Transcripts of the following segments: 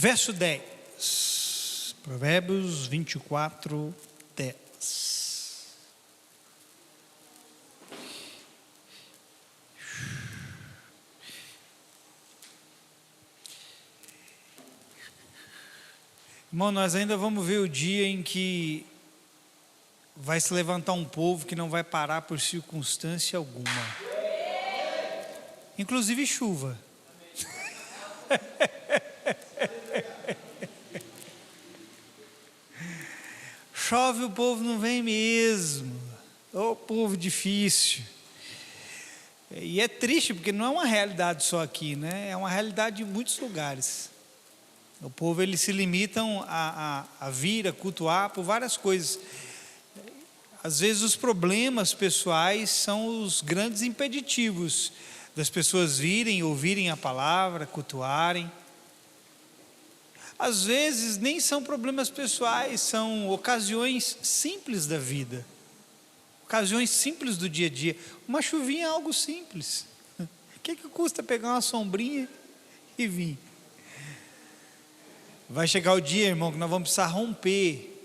Verso 10, Provérbios 24, 10. Irmão, nós ainda vamos ver o dia em que vai se levantar um povo que não vai parar por circunstância alguma, inclusive chuva. Chove, o povo não vem mesmo. Ô povo difícil. E é triste, porque não é uma realidade só aqui, né? É uma realidade em muitos lugares. O povo, eles se limitam a vir, a cultuar por várias coisas. Às vezes os problemas pessoais são os grandes impeditivos das pessoas virem, ouvirem a palavra, cultuarem. Às vezes nem são problemas pessoais, são ocasiões simples da vida, ocasiões simples do dia a dia. Uma chuvinha é algo simples. O que custa pegar uma sombrinha e vir? Vai chegar o dia, irmão, que nós vamos precisar romper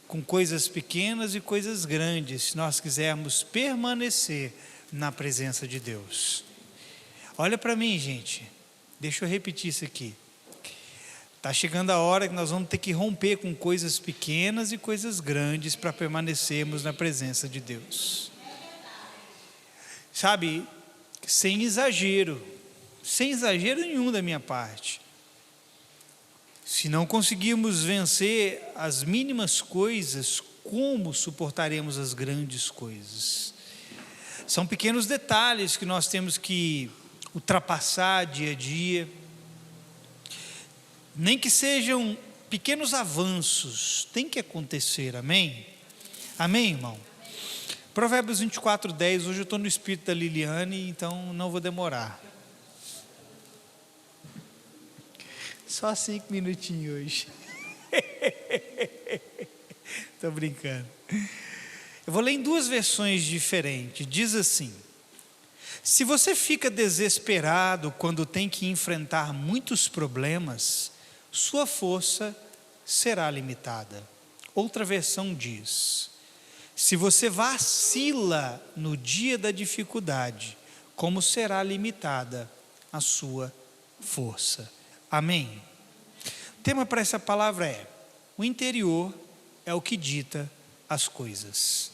com coisas pequenas e coisas grandes, se nós quisermos permanecer na presença de Deus. Olha para mim, gente, deixa eu repetir isso aqui. Está chegando a hora que nós vamos ter que romper com coisas pequenas e coisas grandes para permanecermos na presença de Deus. Sabe, sem exagero nenhum da minha parte. Se não conseguirmos vencer as mínimas coisas, como suportaremos as grandes coisas? São pequenos detalhes que nós temos que ultrapassar dia a dia. Nem que sejam pequenos avanços, tem que acontecer, amém? Amém, irmão? Provérbios 24, 10, hoje eu estou no espírito da Liliane, então não vou demorar. Só 5 minutinhos hoje. Estou brincando. Eu vou ler em 2 versões diferentes. Diz assim: se você fica desesperado quando tem que enfrentar muitos problemas, sua força será limitada. Outra versão diz: se você vacila no dia da dificuldade, como será limitada a sua força? Amém? O tema para essa palavra é: o interior é o que dita as coisas.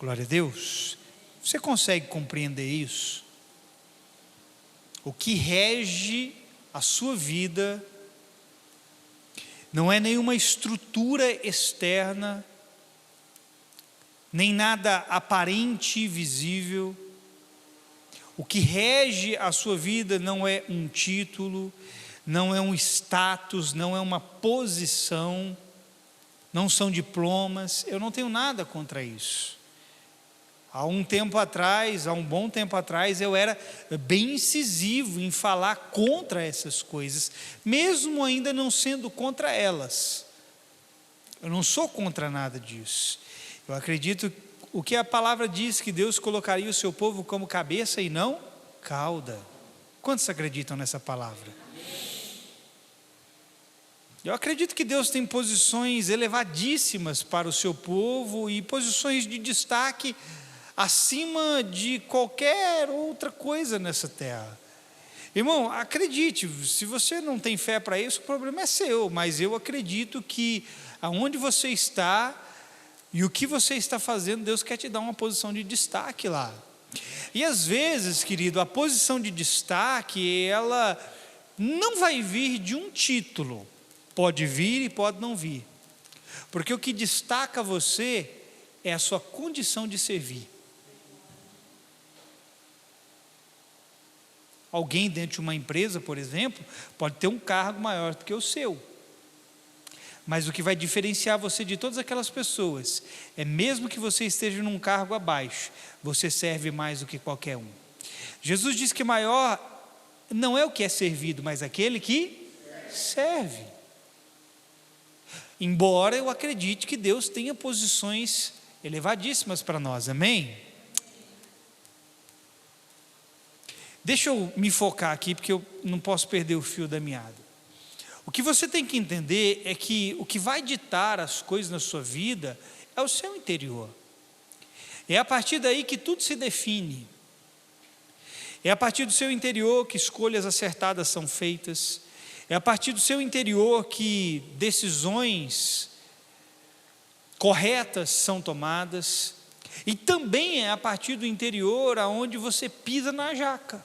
Glória a Deus. Você consegue compreender isso? O que rege a sua vida não é nenhuma estrutura externa, nem nada aparente e visível. O que rege a sua vida não é um título, não é um status, não é uma posição, não são diplomas. Eu não tenho nada contra isso. Há um bom tempo atrás, eu era bem incisivo em falar contra essas coisas, mesmo ainda não sendo contra elas. Eu não sou contra nada disso. Eu acredito o que a palavra diz, que Deus colocaria o seu povo como cabeça e não cauda. Quantos acreditam nessa palavra? Eu acredito que Deus tem posições elevadíssimas para o seu povo e posições de destaque acima de qualquer outra coisa nessa terra. Irmão, acredite, se você não tem fé para isso, o problema é seu, mas eu acredito que aonde você está e o que você está fazendo, Deus quer te dar uma posição de destaque lá. E às vezes, querido, a posição de destaque, ela não vai vir de um título, pode vir e pode não vir, porque o que destaca você é a sua condição de servir. Alguém dentro de uma empresa, por exemplo, pode ter um cargo maior do que o seu, mas o que vai diferenciar você de todas aquelas pessoas é, mesmo que você esteja num cargo abaixo, você serve mais do que qualquer um. Jesus diz que maior não é o que é servido, mas aquele que serve. Embora eu acredite que Deus tenha posições elevadíssimas para nós, amém? Deixa eu me focar aqui, porque eu não posso perder o fio da meada. O que você tem que entender é que o que vai ditar as coisas na sua vida é o seu interior. É a partir daí que tudo se define. É a partir do seu interior que escolhas acertadas são feitas. É a partir do seu interior que decisões corretas são tomadas. E também é a partir do interior aonde você pisa na jaca,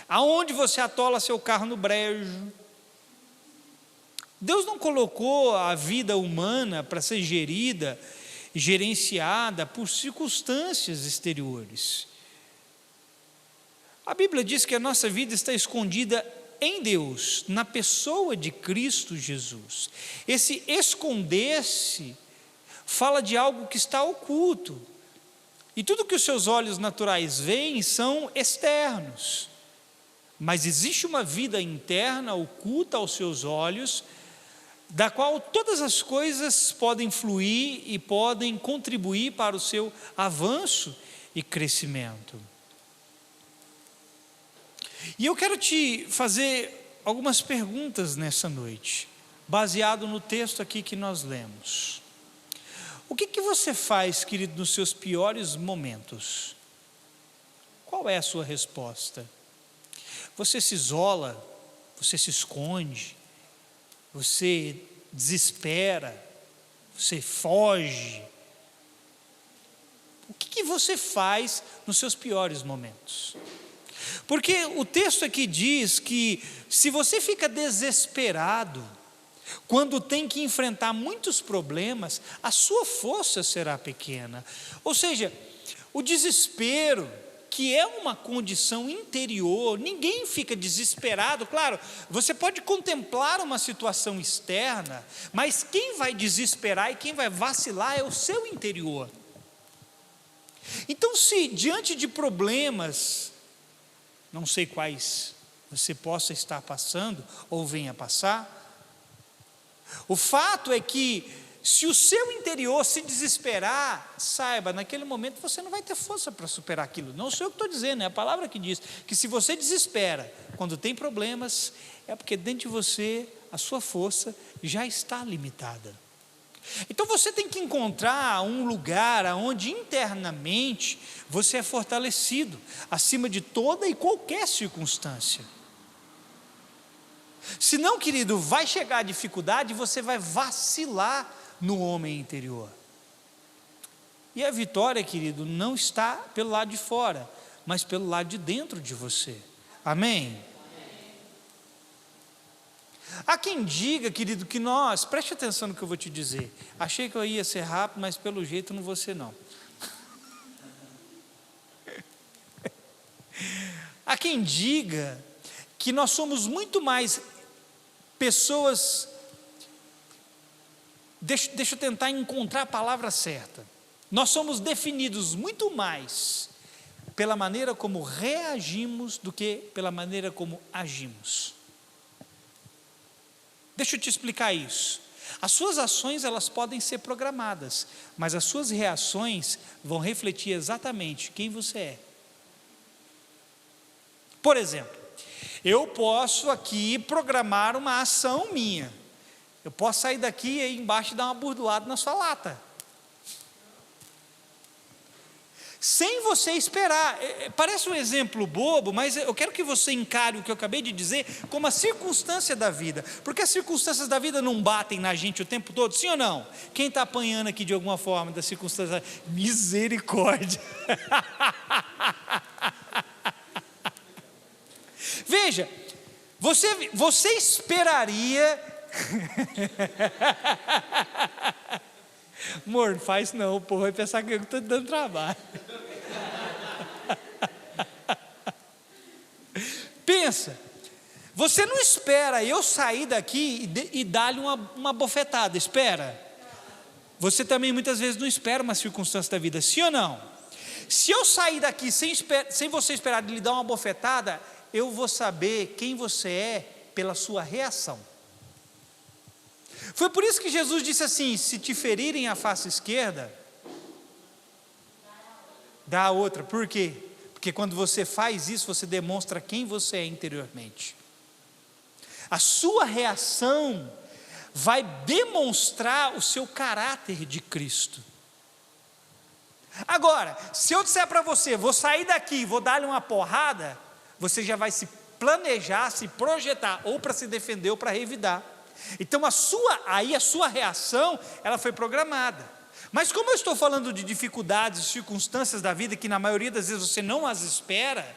aonde você atola seu carro no brejo. Deus não colocou a vida humana para ser gerida, gerenciada por circunstâncias exteriores. A Bíblia diz que a nossa vida está escondida em Deus, na pessoa de Cristo Jesus. Esse esconder-se fala de algo que está oculto. E tudo que os seus olhos naturais veem são externos. Mas existe uma vida interna oculta aos seus olhos, da qual todas as coisas podem fluir e podem contribuir para o seu avanço e crescimento. E eu quero te fazer algumas perguntas nessa noite, baseado no texto aqui que nós lemos. O que você faz, querido, nos seus piores momentos? Qual é a sua resposta? Você se isola? Você se esconde? Você desespera? Você foge? O que você faz nos seus piores momentos? Porque o texto aqui diz que se você fica desesperado, quando tem que enfrentar muitos problemas, a sua força será pequena. Ou seja, o desespero, que é uma condição interior, ninguém fica desesperado. Claro, você pode contemplar uma situação externa, mas quem vai desesperar e quem vai vacilar é o seu interior. Então, se diante de problemas, não sei quais você possa estar passando ou venha passar, o fato é que se o seu interior se desesperar, saiba, naquele momento você não vai ter força para superar aquilo. Não sou eu que estou dizendo, é a palavra que diz que se você desespera quando tem problemas, é porque dentro de você a sua força já está limitada. Então você tem que encontrar um lugar onde internamente você é fortalecido, acima de toda e qualquer circunstância. Senão, querido, vai chegar a dificuldade e você vai vacilar no homem interior. E a vitória, querido, não está pelo lado de fora, mas pelo lado de dentro de você. Amém? Há quem diga, querido, que nós, preste atenção no que eu vou te dizer. Achei que eu ia ser rápido, mas pelo jeito não vou ser não. Há quem diga que nós somos muito mais pessoas, deixa eu tentar encontrar a palavra certa. Nós somos definidos muito mais pela maneira como reagimos do que pela maneira como agimos. Deixa eu te explicar isso. As suas ações, elas podem ser programadas, mas as suas reações vão refletir exatamente quem você é. Por exemplo, eu posso aqui programar uma ação minha. Eu posso sair daqui e ir embaixo e dar uma burdoada na sua lata. Sem você esperar. Parece um exemplo bobo, mas eu quero que você encare o que eu acabei de dizer como a circunstância da vida. Porque as circunstâncias da vida não batem na gente o tempo todo, sim ou não? Quem está apanhando aqui de alguma forma das circunstâncias? Misericórdia. Veja, você esperaria... Amor, não faz não, o povo vai pensar que eu estou dando trabalho. Pensa, você não espera eu sair daqui e dar-lhe uma bofetada, espera? Você também muitas vezes não espera uma circunstância da vida, sim ou não? Se eu sair daqui sem você esperar de lhe dar uma bofetada, eu vou saber quem você é pela sua reação. Foi por isso que Jesus disse assim: se te ferirem a face esquerda, dá a outra. Por quê? Porque quando você faz isso, você demonstra quem você é interiormente. A sua reação vai demonstrar o seu caráter de Cristo. Agora, se eu disser para você, vou sair daqui, vou dar-lhe uma porrada, você já vai se planejar, se projetar, ou para se defender ou para revidar. Então a sua reação, ela foi programada. Mas como eu estou falando de dificuldades, circunstâncias da vida, que na maioria das vezes você não as espera,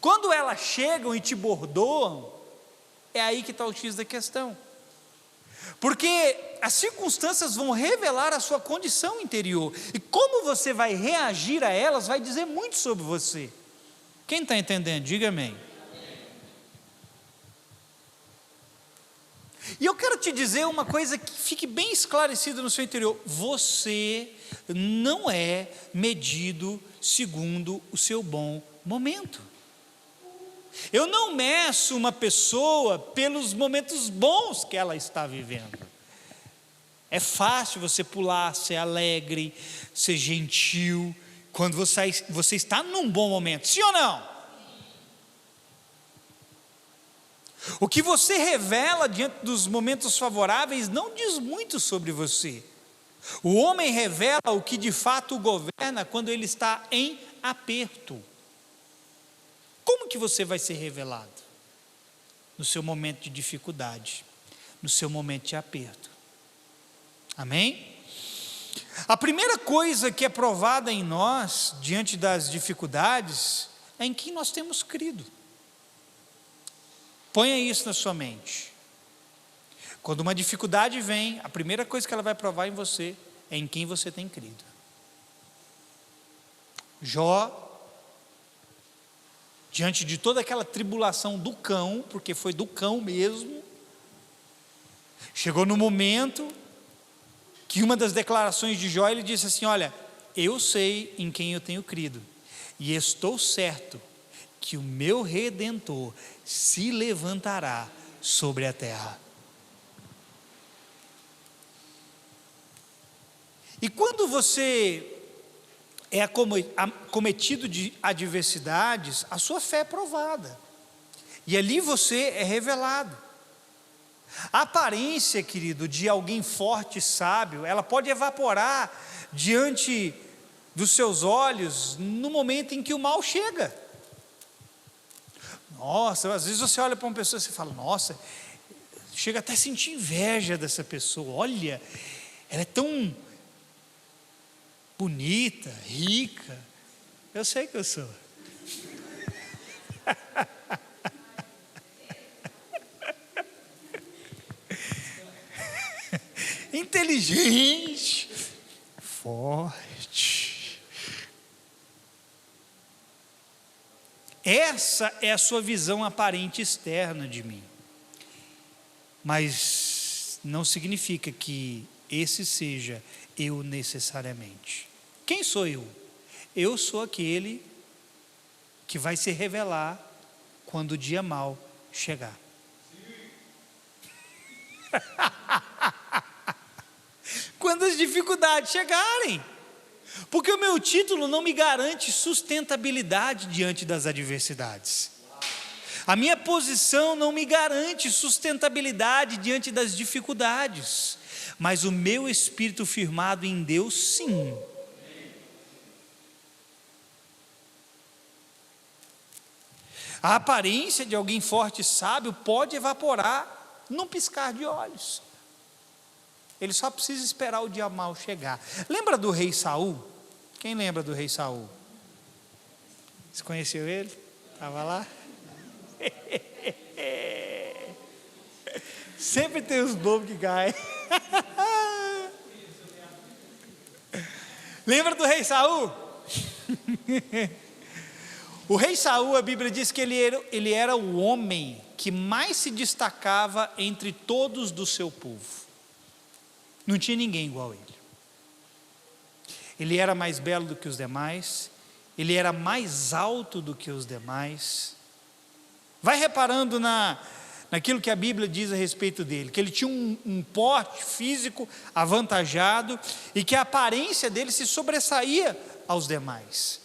quando elas chegam e te bordoam, é aí que está o X da questão. Porque as circunstâncias vão revelar a sua condição interior, e como você vai reagir a elas, vai dizer muito sobre você. Quem está entendendo? Diga amém. E eu quero te dizer uma coisa que fique bem esclarecida no seu interior: você não é medido segundo o seu bom momento. Eu não meço uma pessoa pelos momentos bons que ela está vivendo. É fácil você pular, ser alegre, ser gentil, quando você está num bom momento, sim ou não? O que você revela diante dos momentos favoráveis não diz muito sobre você. O homem revela o que de fato o governa quando ele está em aperto. Como que você vai ser revelado? No seu momento de dificuldade, no seu momento de aperto. Amém? A primeira coisa que é provada em nós, diante das dificuldades, é em quem nós temos crido. Ponha isso na sua mente. Quando uma dificuldade vem, a primeira coisa que ela vai provar em você é em quem você tem crido. Jó, diante de toda aquela tribulação do cão, porque foi do cão mesmo, chegou no momento que uma das declarações de Jó, ele disse assim: olha, eu sei em quem eu tenho crido, e estou certo que o meu Redentor se levantará sobre a terra. E quando você é acometido de adversidades, a sua fé é provada, e ali você é revelado. A aparência, querido, de alguém forte e sábio, ela pode evaporar diante dos seus olhos no momento em que o mal chega. Nossa, às vezes você olha para uma pessoa e você fala: nossa, chega até a sentir inveja dessa pessoa. Olha, ela é tão bonita, rica. Eu sei que eu sou. Inteligente, forte. Essa é a sua visão aparente externa de mim. Mas não significa que esse seja eu necessariamente. Quem sou eu? Eu sou aquele que vai se revelar quando o dia mau chegar. Quando as dificuldades chegarem. Porque o meu título não me garante sustentabilidade diante das adversidades. A minha posição não me garante sustentabilidade diante das dificuldades. Mas o meu espírito firmado em Deus, sim. A aparência de alguém forte e sábio pode evaporar num piscar de olhos. Ele só precisa esperar o dia mau chegar. Lembra do rei Saul? Quem lembra do rei Saul? Você conheceu ele? Estava lá? Sempre tem os bobos que caem. Lembra do rei Saul? O rei Saul, a Bíblia diz que ele era o homem que mais se destacava entre todos do seu povo. Não tinha ninguém igual a ele. Ele era mais belo do que os demais, ele era mais alto do que os demais. Vai reparando naquilo que a Bíblia diz a respeito dele, que ele tinha um porte físico avantajado e que a aparência dele se sobressaía aos demais.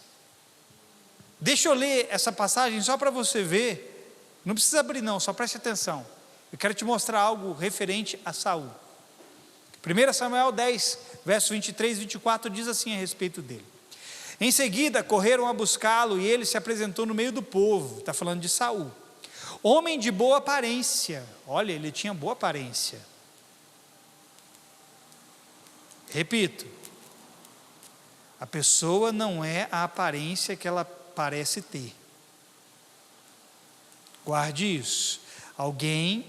Deixa eu ler essa passagem só para você ver Não precisa abrir não, só preste atenção. Eu quero te mostrar algo referente a Saul. 1 Samuel 10, verso 23 e 24 diz assim a respeito dele. Em seguida correram a buscá-lo e ele se apresentou no meio do povo. Está falando de Saul. Homem de boa aparência. Olha, ele tinha boa aparência. Repito, a pessoa não é a aparência que ela parece ter. Guarde isso. Alguém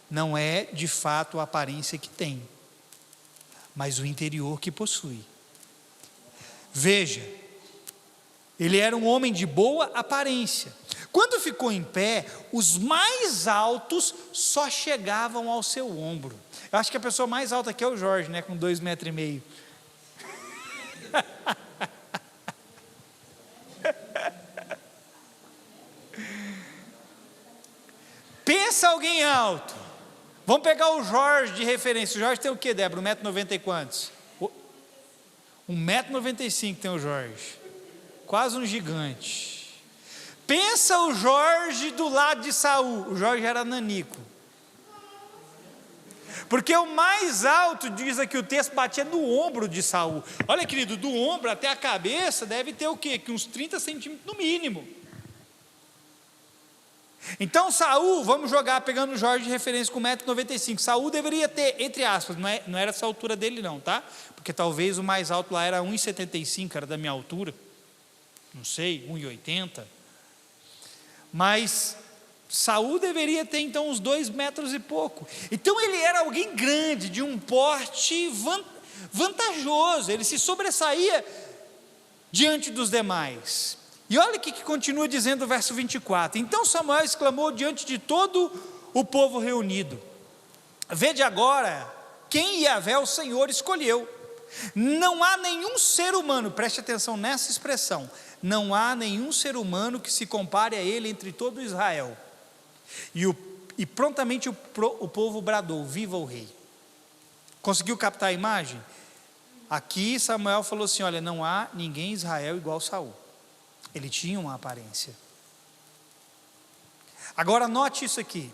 não é de fato a aparência que tem, mas o interior que possui. Veja, ele era um homem de boa aparência. Quando ficou em pé, os mais altos só chegavam ao seu ombro. Eu acho que a pessoa mais alta aqui é o Jorge, né, com 2,5 metros. Pensa alguém alto. Vamos pegar o Jorge de referência. O Jorge tem o quê, Débora? 1,90 m e quantos? 1,95 m tem o Jorge. Quase um gigante. Pensa o Jorge do lado de Saul. O Jorge era nanico. Porque o mais alto, diz aqui o texto, batia no ombro de Saul. Olha, querido, do ombro até a cabeça deve ter o quê? Que uns 30 centímetros no mínimo. Então Saul, vamos jogar pegando o Jorge de referência com 1,95 m. Saul deveria ter, entre aspas, não era essa altura dele não, tá? Porque talvez o mais alto lá era 1,75 m, era da minha altura. Não sei, 1,80 m. Mas Saul deveria ter então uns 2 metros e pouco. Então ele era alguém grande, de um porte vantajoso, ele se sobressaía diante dos demais. E olha o que continua dizendo o verso 24. Então Samuel exclamou diante de todo o povo reunido: vede agora quem Yahvé o Senhor escolheu. Não há nenhum ser humano, preste atenção nessa expressão, não há nenhum ser humano que se compare a ele entre todo Israel. E prontamente o povo bradou: viva o rei. Conseguiu captar a imagem? Aqui Samuel falou assim: olha, não há ninguém em Israel igual Saul. Ele tinha uma aparência. Agora note isso aqui.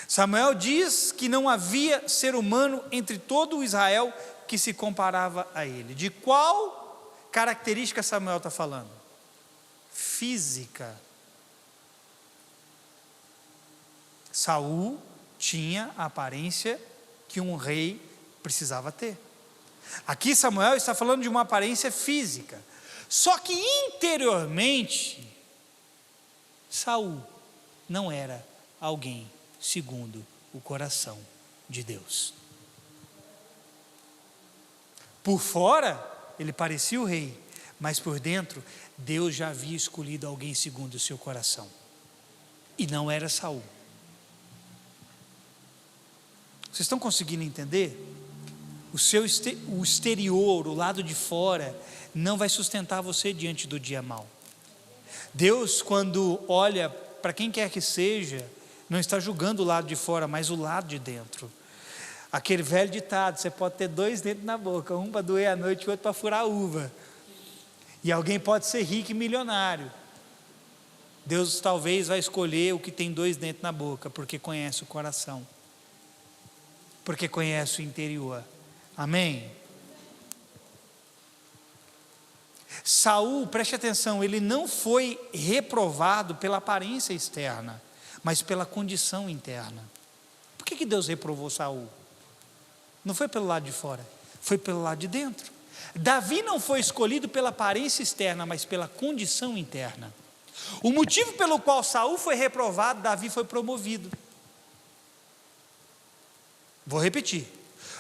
Samuel diz que não havia ser humano entre todo o Israel que se comparava a ele. De qual característica Samuel está falando? Física. Saul tinha a aparência que um rei precisava ter. Aqui Samuel está falando de uma aparência física. Só que interiormente, Saul não era alguém segundo o coração de Deus. Por fora, ele parecia o rei, mas por dentro, Deus já havia escolhido alguém segundo o seu coração. E não era Saul. Vocês estão conseguindo entender? O exterior, o lado de fora, não vai sustentar você diante do dia mau. Deus, quando olha para quem quer que seja, não está julgando o lado de fora, mas o lado de dentro. Aquele velho ditado: você pode ter 2 dentes na boca, um para doer à noite e outro para furar a uva. E alguém pode ser rico e milionário. Deus talvez vai escolher o que tem 2 dentes na boca, porque conhece o coração, porque conhece o interior. Amém? Saul, preste atenção, ele não foi reprovado pela aparência externa, mas pela condição interna. Por que Deus reprovou Saul? Não foi pelo lado de fora, foi pelo lado de dentro. Davi não foi escolhido pela aparência externa, mas pela condição interna. O motivo pelo qual Saul foi reprovado, Davi foi promovido. Vou repetir.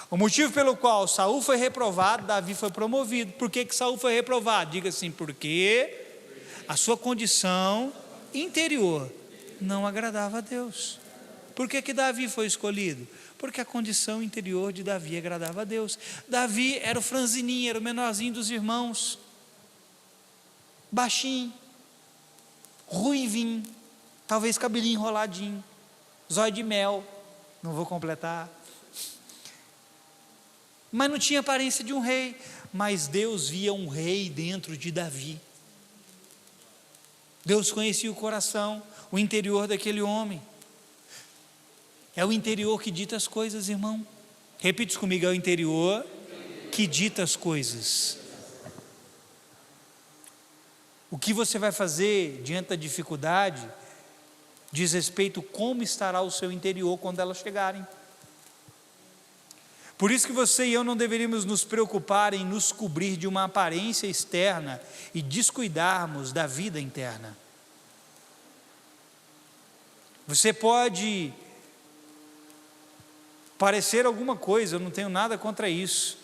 O motivo pelo qual Saul foi reprovado, Davi foi promovido. Por que Saul foi reprovado? Diga assim: porque a sua condição interior não agradava a Deus. Por que Davi foi escolhido? Porque a condição interior de Davi agradava a Deus. Davi era o franzininho, era o menorzinho dos irmãos, baixinho, ruivinho, talvez cabelinho enroladinho, zóio de mel, não vou completar. Mas não tinha aparência de um rei. Mas Deus via um rei dentro de Davi. Deus conhecia o coração, o interior daquele homem. É o interior que dita as coisas, irmão. Repita isso comigo, é o interior que dita as coisas. O que você vai fazer diante da dificuldade diz respeito a como estará o seu interior quando elas chegarem. Por isso que você e eu não deveríamos nos preocupar em nos cobrir de uma aparência externa e descuidarmos da vida interna. Você pode parecer alguma coisa, eu não tenho nada contra isso,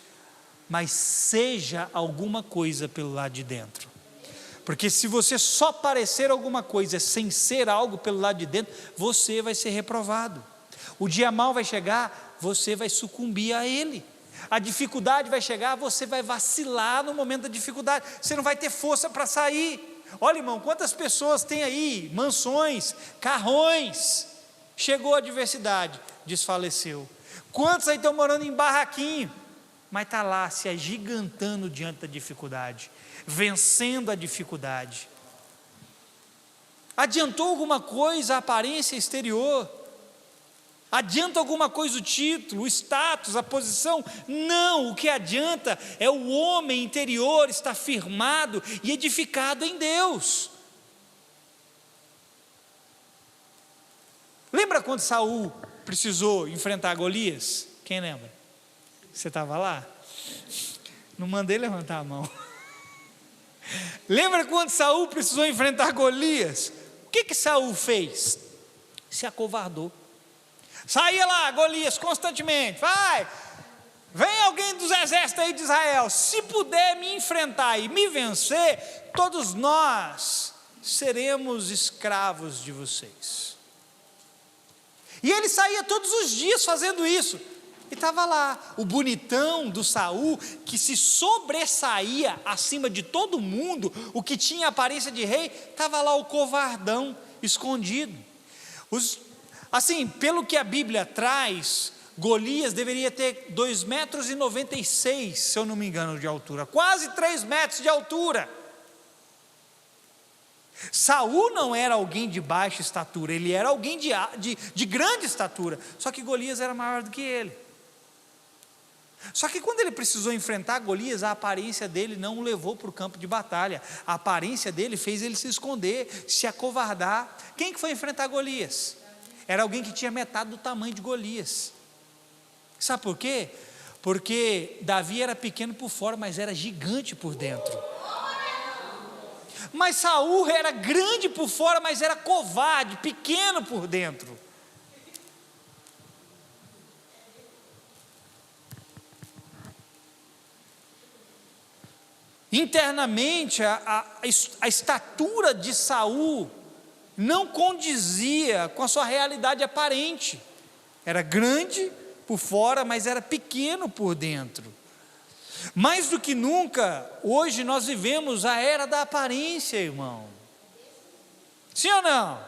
mas seja alguma coisa pelo lado de dentro. Porque se você só parecer alguma coisa sem ser algo pelo lado de dentro, você vai ser reprovado. O dia mau vai chegar, você vai sucumbir a ele. A dificuldade vai chegar, você vai vacilar no momento da dificuldade. Você não vai ter força para sair. Olha, irmão, quantas pessoas tem aí mansões, carrões. Chegou a adversidade, desfaleceu. Quantos aí estão morando em barraquinho, mas está lá se agigantando diante da dificuldade, vencendo a dificuldade. Adiantou alguma coisa a aparência exterior? Adianta alguma coisa o título, o status, a posição? Não, o que adianta é o homem interior estar firmado e edificado em Deus. Lembra quando Saul precisou enfrentar Golias? Quem lembra? Você estava lá? Não mandei levantar a mão. Lembra quando Saul precisou enfrentar Golias? O que Saul fez? Se acovardou. Saía lá, Golias, constantemente. Vai, vem alguém dos exércitos aí de Israel. Se puder me enfrentar e me vencer, todos nós seremos escravos de vocês. E ele saía todos os dias fazendo isso. E estava lá, o bonitão do Saul, que se sobressaía acima de todo mundo, o que tinha aparência de rei, estava lá o covardão, escondido. Assim, pelo que a Bíblia traz, Golias deveria ter 2,96 m, se eu não me engano, de altura, quase 3 metros de altura. Saul não era alguém de baixa estatura, ele era alguém de grande estatura, só que Golias era maior do que ele. Só que quando ele precisou enfrentar Golias, a aparência dele não o levou para o campo de batalha, a aparência dele fez ele se esconder, se acovardar. Quem que foi enfrentar Golias? Era alguém que tinha metade do tamanho de Golias. Sabe por quê? Porque Davi era pequeno por fora, mas era gigante por dentro. Mas Saul era grande por fora, mas era covarde, pequeno por dentro. Internamente, a estatura de Saul não condizia com a sua realidade aparente. Era grande por fora, mas era pequeno por dentro. Mais do que nunca, hoje nós vivemos a era da aparência, irmão. Sim ou não?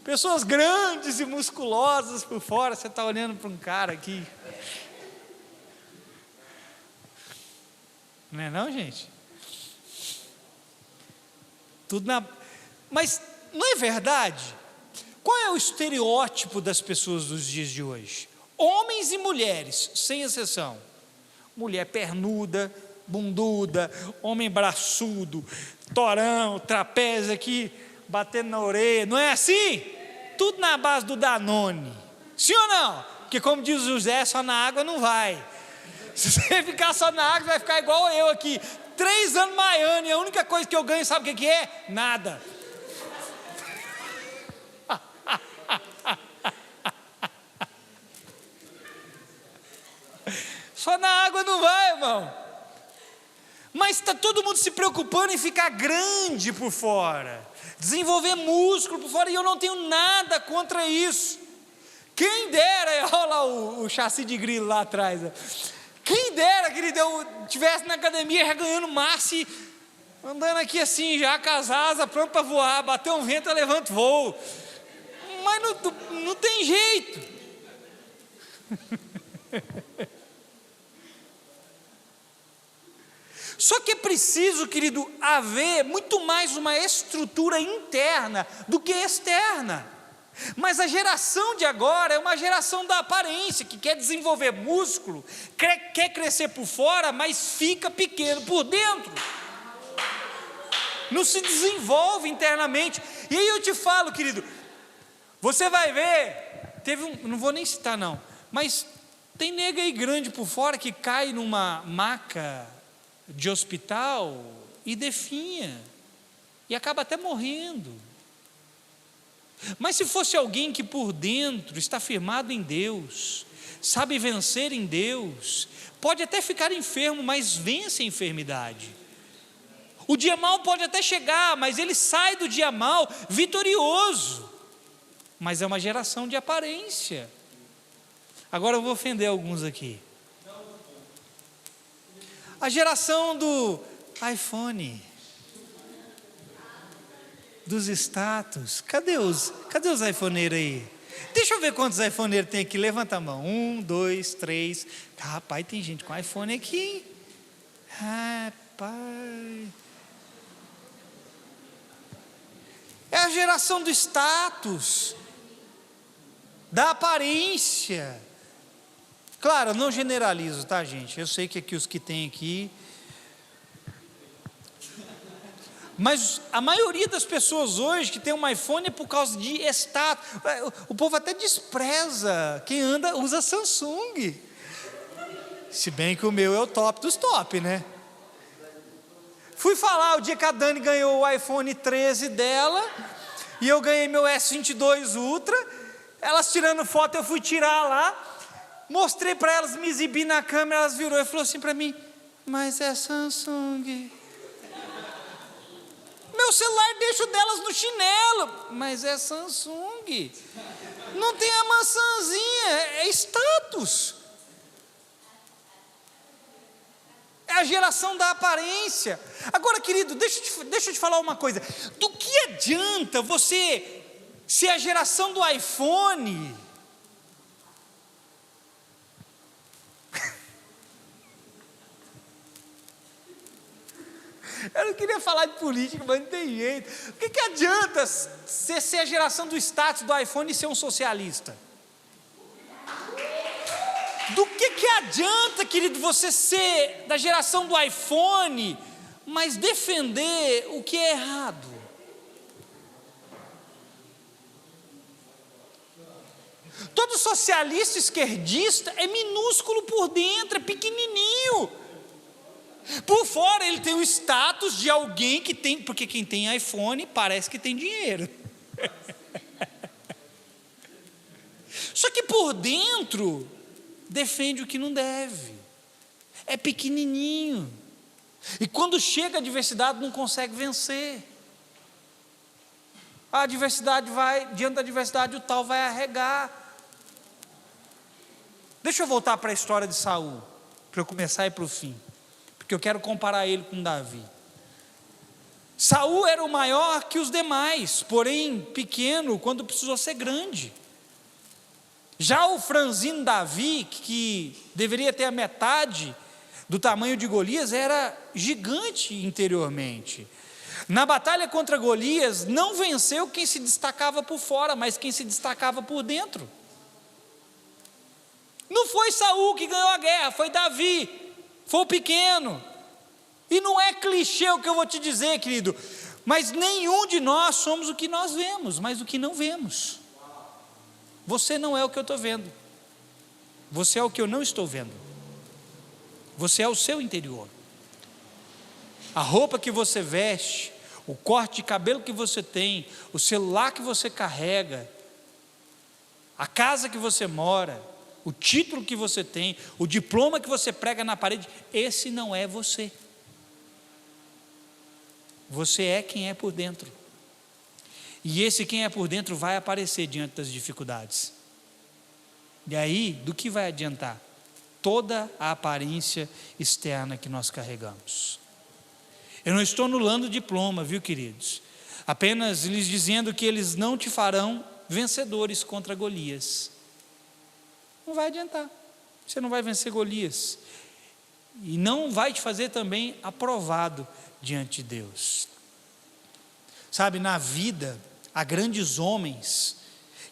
Pessoas grandes e musculosas por fora. Você está olhando para um cara aqui. Não é não, gente? Mas não é verdade? Qual é o estereótipo das pessoas dos dias de hoje? Homens e mulheres, sem exceção. Mulher pernuda, bunduda, homem braçudo, torão, trapézio aqui, batendo na orelha. Não é assim? Tudo na base do Danone. Sim ou não? Porque como diz o José, só na água não vai. Se você ficar só na água, vai ficar igual eu aqui, 3 anos maiando, e a única coisa que eu ganho, sabe o que é? Nada. Só na água não vai, irmão. Mas está todo mundo se preocupando em ficar grande por fora, desenvolver músculo por fora, e eu não tenho nada contra isso. Quem dera, olha lá o chassi de grilo lá atrás, quem dera que ele estivesse na academia já ganhando massa e andando aqui assim, já com as asas, pronto para voar, bater um vento, levanta o voo. Mas não tem jeito. Só que é preciso, querido, haver muito mais uma estrutura interna do que externa. Mas a geração de agora é uma geração da aparência, que quer desenvolver músculo, quer crescer por fora, mas fica pequeno por dentro. Não se desenvolve internamente. E aí eu te falo, querido, você vai ver, não vou nem citar não, mas tem nega aí grande por fora que cai numa maca de hospital e definha, e acaba até morrendo. Mas se fosse alguém que por dentro está firmado em Deus, sabe vencer em Deus, pode até ficar enfermo, mas vence a enfermidade. O dia mau pode até chegar, mas ele sai do dia mau vitorioso. Mas é uma geração de aparência. Agora eu vou ofender alguns aqui. A geração do iPhone, dos status. Cadê os iPhoneiros aí? Deixa eu ver quantos iPhoneiros tem aqui. Levanta a mão. 1, 2, 3. Rapaz, tem gente com iPhone aqui, hein? Rapaz. É a geração do status, da aparência. Claro, eu não generalizo, tá, gente? Eu sei que aqui os que tem aqui, mas a maioria das pessoas hoje que tem um iPhone é por causa de status. O povo até despreza quem usa Samsung. Se bem que o meu é o top dos top, né? Fui falar o dia que a Dani ganhou o iPhone 13 dela, e eu ganhei meu S22 Ultra. Elas tirando foto, eu fui tirar lá. Mostrei para elas, me exibir na câmera, elas virou e falou assim para mim: mas é Samsung. Meu celular deixo delas no chinelo, mas é Samsung. Não tem a maçãzinha, é status. É a geração da aparência. Agora, querido, deixa eu te falar uma coisa. Do que adianta você ser a geração do iPhone? Eu não queria falar de política, mas não tem jeito. O que adianta você ser a geração do status do iPhone e ser um socialista? Do que adianta, querido, você ser da geração do iPhone, mas defender o que é errado? Todo socialista esquerdista é minúsculo por dentro, é pequenininho. Por fora ele tem o status de alguém que tem, porque quem tem iPhone parece que tem dinheiro. Só que por dentro defende o que não deve. É pequenininho. E quando chega a adversidade não consegue vencer. A adversidade diante da adversidade o tal vai arregar. Deixa eu voltar para a história de Saul, para eu começar a ir para o fim, porque eu quero comparar ele com Davi. Saul era o maior que os demais, porém pequeno quando precisou ser grande. Já o franzino Davi, que deveria ter a metade do tamanho de Golias, era gigante interiormente. Na batalha contra Golias, não venceu quem se destacava por fora, mas quem se destacava por dentro. Não foi Saul que ganhou a guerra, foi Davi, foi o pequeno. E não é clichê o que eu vou te dizer, querido, mas nenhum de nós somos o que nós vemos, mas o que não vemos. Você não é o que eu estou vendo, você é o que eu não estou vendo, você é o seu interior. A roupa que você veste, o corte de cabelo que você tem, o celular que você carrega, a casa que você mora, o título que você tem, o diploma que você prega na parede, esse não é você. Você é quem é por dentro. E esse quem é por dentro vai aparecer diante das dificuldades. E aí, do que vai adiantar? Toda a aparência externa que nós carregamos. Eu não estou anulando o diploma, viu, queridos? Apenas lhes dizendo que eles não te farão vencedores contra Golias. Não vai adiantar. Você não vai vencer Golias. e não vai te fazer também aprovado diante de Deus. Sabe, na vida, há grandes homens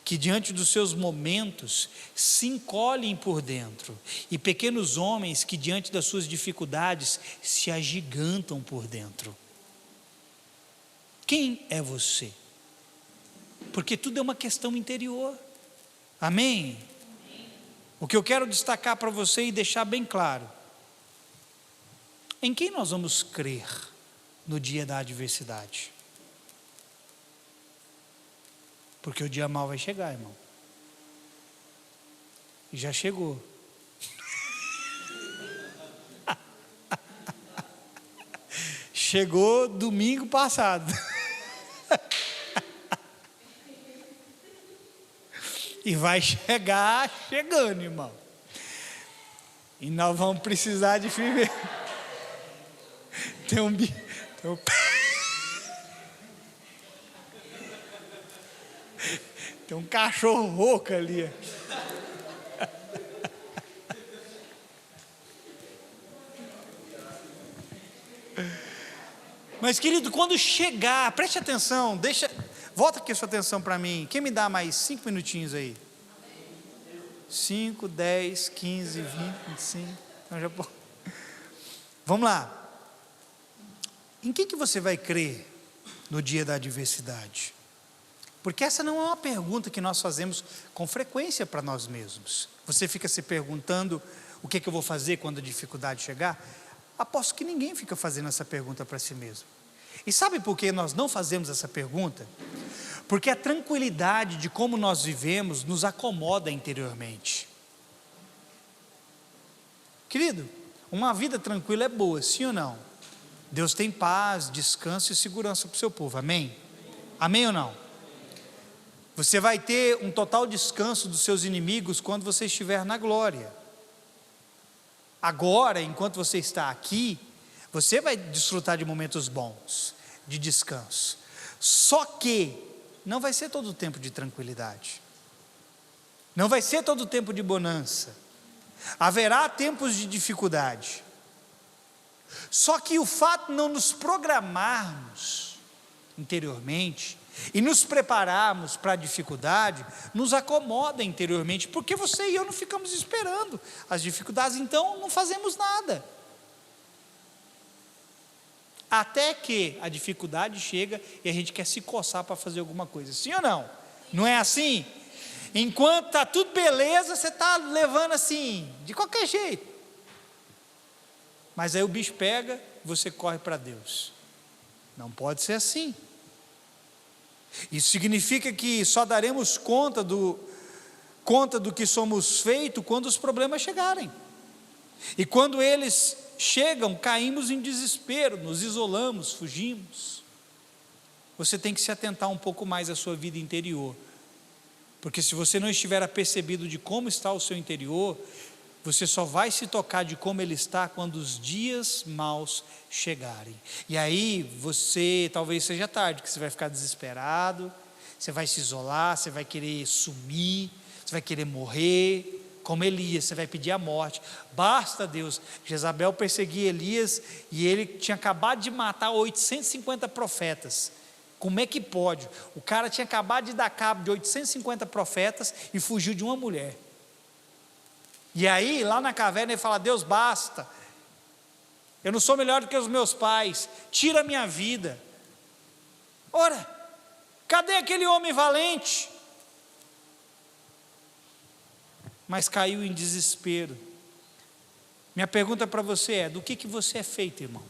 que diante dos seus momentos se encolhem por dentro, e pequenos homens que diante das suas dificuldades se agigantam por dentro. Quem é você? Porque tudo é uma questão interior. Amém? O que eu quero destacar para você e deixar bem claro: em quem nós vamos crer no dia da adversidade? Porque o dia mau vai chegar, irmão. E já chegou. Chegou domingo passado. E vai chegar chegando, irmão. E nós vamos precisar de firmeza. Tem um cachorro rouco ali. Mas, querido, quando chegar, preste atenção, volta aqui a sua atenção para mim. Quem me dá mais 5 minutinhos aí? 5, 10, 15, 20, 25. Então já... Vamos lá. Em que você vai crer no dia da adversidade? Porque essa não é uma pergunta que nós fazemos com frequência para nós mesmos. Você fica se perguntando o que eu vou fazer quando a dificuldade chegar? Aposto que ninguém fica fazendo essa pergunta para si mesmo. E sabe por que nós não fazemos essa pergunta? Porque a tranquilidade de como nós vivemos nos acomoda interiormente. Querido, uma vida tranquila é boa, sim ou não? Deus tem paz, descanso e segurança para o seu povo, amém? Amém ou não? Você vai ter um total descanso dos seus inimigos quando você estiver na glória. Agora, enquanto você está aqui, você vai desfrutar de momentos bons, de descanso. Só que não vai ser todo o tempo de tranquilidade. Não vai ser todo o tempo de bonança. Haverá tempos de dificuldade. Só que o fato de não nos programarmos interiormente e nos prepararmos para a dificuldade, nos acomoda interiormente, porque você e eu não ficamos esperando as dificuldades, então não fazemos nada. Até que a dificuldade chega e a gente quer se coçar para fazer alguma coisa, sim ou não? Não é assim? Enquanto está tudo beleza, você está levando assim, de qualquer jeito. Mas aí o bicho pega e você corre para Deus. Não pode ser assim. Isso significa que só daremos conta do que somos feitos quando os problemas chegarem. E quando eles chegam, caímos em desespero, nos isolamos, fugimos. Você tem que se atentar um pouco mais à sua vida interior. Porque se você não estiver apercebido de como está o seu interior, você só vai se tocar de como ele está quando os dias maus chegarem. E aí você, talvez seja tarde, que você vai ficar desesperado, você vai se isolar, você vai querer sumir, você vai querer morrer, como Elias, você vai pedir a morte. Basta Deus. Jezabel perseguia Elias e ele tinha acabado de matar 850 profetas. Como é que pode? O cara tinha acabado de dar cabo de 850 profetas e fugiu de uma mulher. E aí, lá na caverna, ele fala: Deus, basta, eu não sou melhor do que os meus pais, tira a minha vida. Ora, cadê aquele homem valente? Mas caiu em desespero. Minha pergunta para você é: do que você é feito, irmão?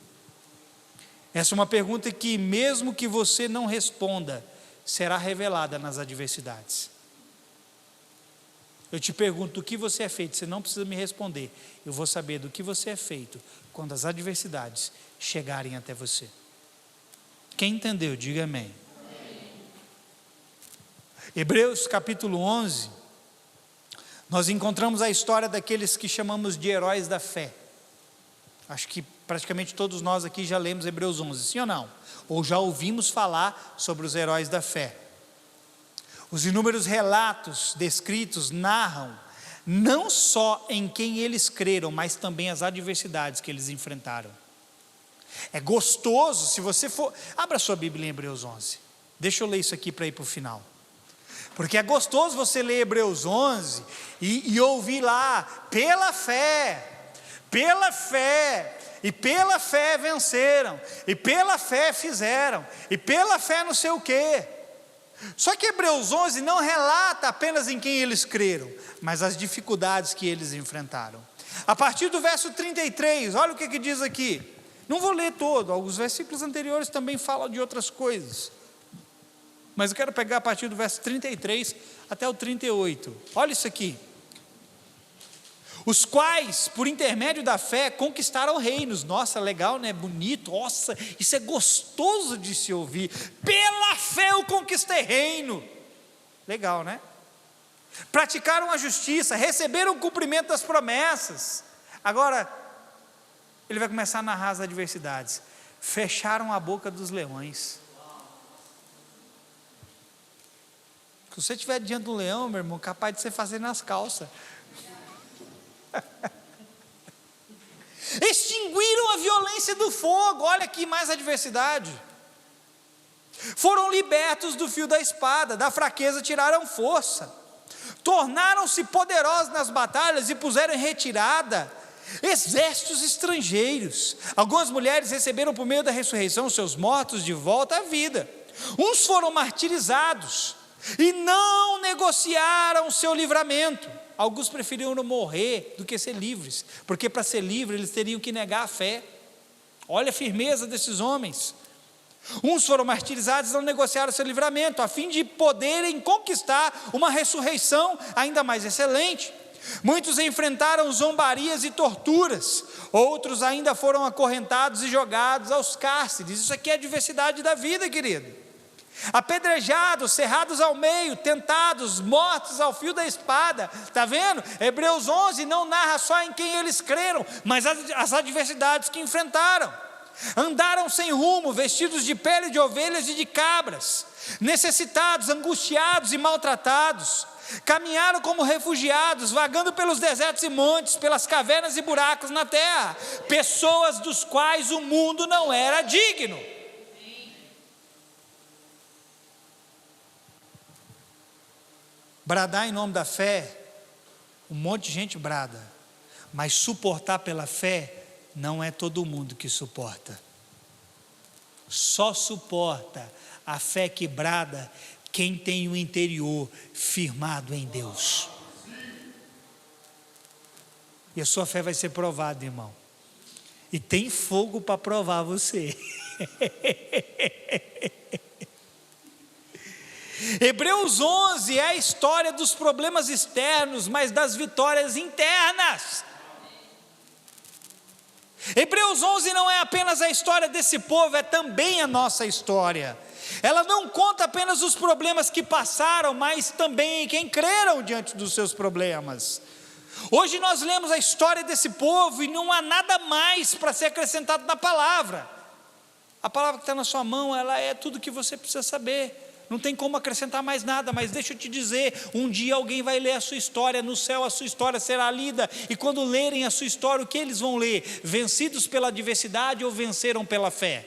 Essa é uma pergunta que, mesmo que você não responda, será revelada nas adversidades. Eu te pergunto do que você é feito, você não precisa me responder. Eu vou saber do que você é feito quando as adversidades chegarem até você. Quem entendeu, diga amém. Amém. Hebreus capítulo 11, nós encontramos a história daqueles que chamamos de heróis da fé. Acho que praticamente todos nós aqui já lemos Hebreus 11, sim ou não? Ou já ouvimos falar sobre os heróis da fé. Os inúmeros relatos descritos narram não só em quem eles creram, mas também as adversidades que eles enfrentaram. É gostoso, se você for, abra sua Bíblia em Hebreus 11, deixa eu ler isso aqui para ir para o final, porque é gostoso você ler Hebreus 11 e ouvir lá, pela fé, e pela fé venceram, e pela fé fizeram, e pela fé não sei o quê. Só que Hebreus 11 não relata apenas em quem eles creram, mas as dificuldades que eles enfrentaram. A partir do verso 33, olha o que diz aqui. Não vou ler todo, os versículos anteriores também falam de outras coisas, mas eu quero pegar a partir do verso 33 até o 38, olha isso aqui. Os quais, por intermédio da fé, conquistaram reinos. Nossa, legal, né? Bonito, nossa, isso é gostoso de se ouvir. Pela fé eu conquistei reino. Legal, né? Praticaram a justiça, receberam o cumprimento das promessas. Agora, ele vai começar a narrar as adversidades. Fecharam a boca dos leões. Se você estiver diante do leão, meu irmão, capaz de você fazer nas calças. Extinguiram a violência do fogo. Olha aqui mais adversidade. Foram libertos do fio da espada, da fraqueza tiraram força, tornaram-se poderosos nas batalhas e puseram em retirada exércitos estrangeiros. Algumas mulheres receberam por meio da ressurreição seus mortos de volta à vida. Uns foram martirizados e não negociaram o seu livramento. Alguns preferiram morrer do que ser livres, porque para ser livre eles teriam que negar a fé. Olha a firmeza desses homens. Uns foram martirizados e não negociaram o seu livramento, a fim de poderem conquistar uma ressurreição ainda mais excelente. Muitos enfrentaram zombarias e torturas, outros ainda foram acorrentados e jogados aos cárceres. Isso aqui é a diversidade da vida, querido. Apedrejados, cerrados ao meio, tentados, mortos ao fio da espada. Está vendo? Hebreus 11 não narra só em quem eles creram, mas as adversidades que enfrentaram. Andaram sem rumo, vestidos de pele de ovelhas e de cabras, necessitados, angustiados e maltratados. Caminharam como refugiados, vagando pelos desertos e montes, pelas cavernas e buracos na terra, pessoas dos quais o mundo não era digno. Bradar em nome da fé, um monte de gente brada, mas suportar pela fé, não é todo mundo que suporta. Só suporta a fé que brada quem tem o interior firmado em Deus. E a sua fé vai ser provada, irmão. E tem fogo para provar você. Hebreus 11 é a história dos problemas externos, mas das vitórias internas. Hebreus 11 não é apenas a história desse povo, é também a nossa história. Ela não conta apenas os problemas que passaram, mas também quem creram diante dos seus problemas. Hoje nós lemos a história desse povo e não há nada mais para ser acrescentado na palavra. A palavra que está na sua mão, ela é tudo que você precisa saber. Não tem como acrescentar mais nada, mas deixa eu te dizer, um dia alguém vai ler a sua história, no céu a sua história será lida, e quando lerem a sua história, o que eles vão ler? Vencidos pela adversidade ou venceram pela fé?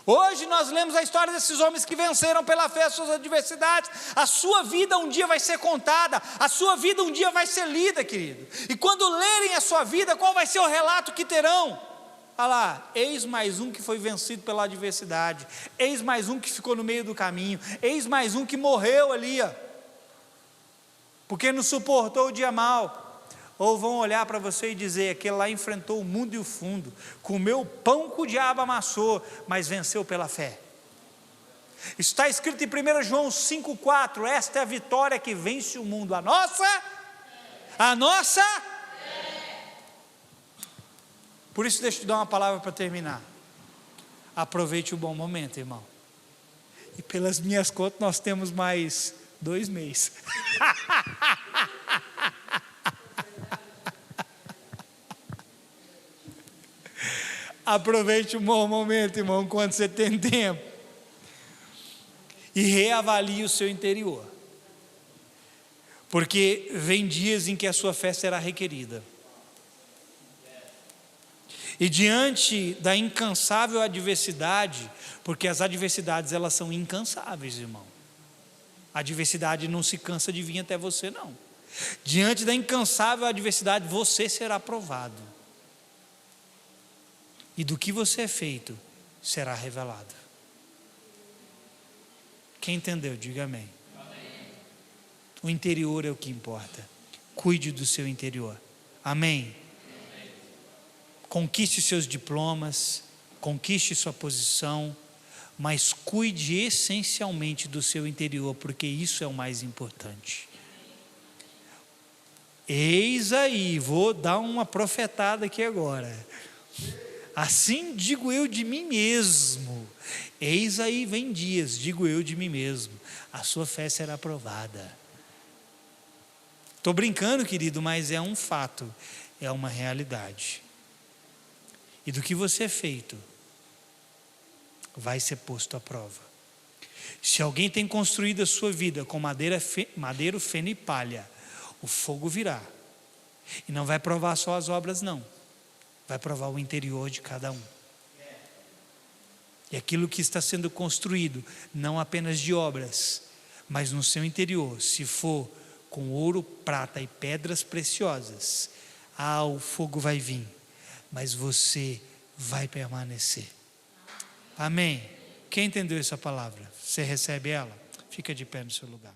Hoje nós lemos a história desses homens que venceram pela fé as suas adversidades. A sua vida um dia vai ser contada, a sua vida um dia vai ser lida, querido, e quando lerem a sua vida, qual vai ser o relato que terão? Olha lá, eis mais um que foi vencido pela adversidade, eis mais um que ficou no meio do caminho, eis mais um que morreu ali, ó, porque não suportou o dia mau. Ou vão olhar para você e dizer, aquele lá enfrentou o mundo e o fundo, comeu o pão que o diabo amassou, mas venceu pela fé. Está escrito em 1 João 5,4, esta é a vitória que vence o mundo, a nossa. Por isso deixa eu te dar uma palavra para terminar. Aproveite o bom momento, irmão. E pelas minhas contas nós temos mais 2 meses. Aproveite o bom momento, irmão, quando você tem tempo. E reavalie o seu interior. Porque vem dias em que a sua fé será requerida. E diante da incansável adversidade, porque as adversidades elas são incansáveis, irmão. A adversidade não se cansa de vir até você, não. Diante da incansável adversidade, você será provado. E do que você é feito, será revelado. Quem entendeu, diga amém. O interior é o que importa. Cuide do seu interior. Amém. Conquiste seus diplomas, conquiste sua posição, mas cuide essencialmente do seu interior, porque isso é o mais importante. Eis aí, vou dar uma profetada aqui agora. Assim digo eu de mim mesmo. Eis aí vem dias, digo eu de mim mesmo, a sua fé será provada. Estou brincando, querido, mas é um fato, é uma realidade. E do que você é feito, vai ser posto à prova. Se alguém tem construído a sua vida com madeiro, feno e palha, o fogo virá. E não vai provar só as obras, não. Vai provar o interior de cada um. E aquilo que está sendo construído, não apenas de obras, mas no seu interior, se for com ouro, prata e pedras preciosas, o fogo vai vir, mas você vai permanecer. Amém? Quem entendeu essa palavra? Você recebe ela? Fica de pé no seu lugar.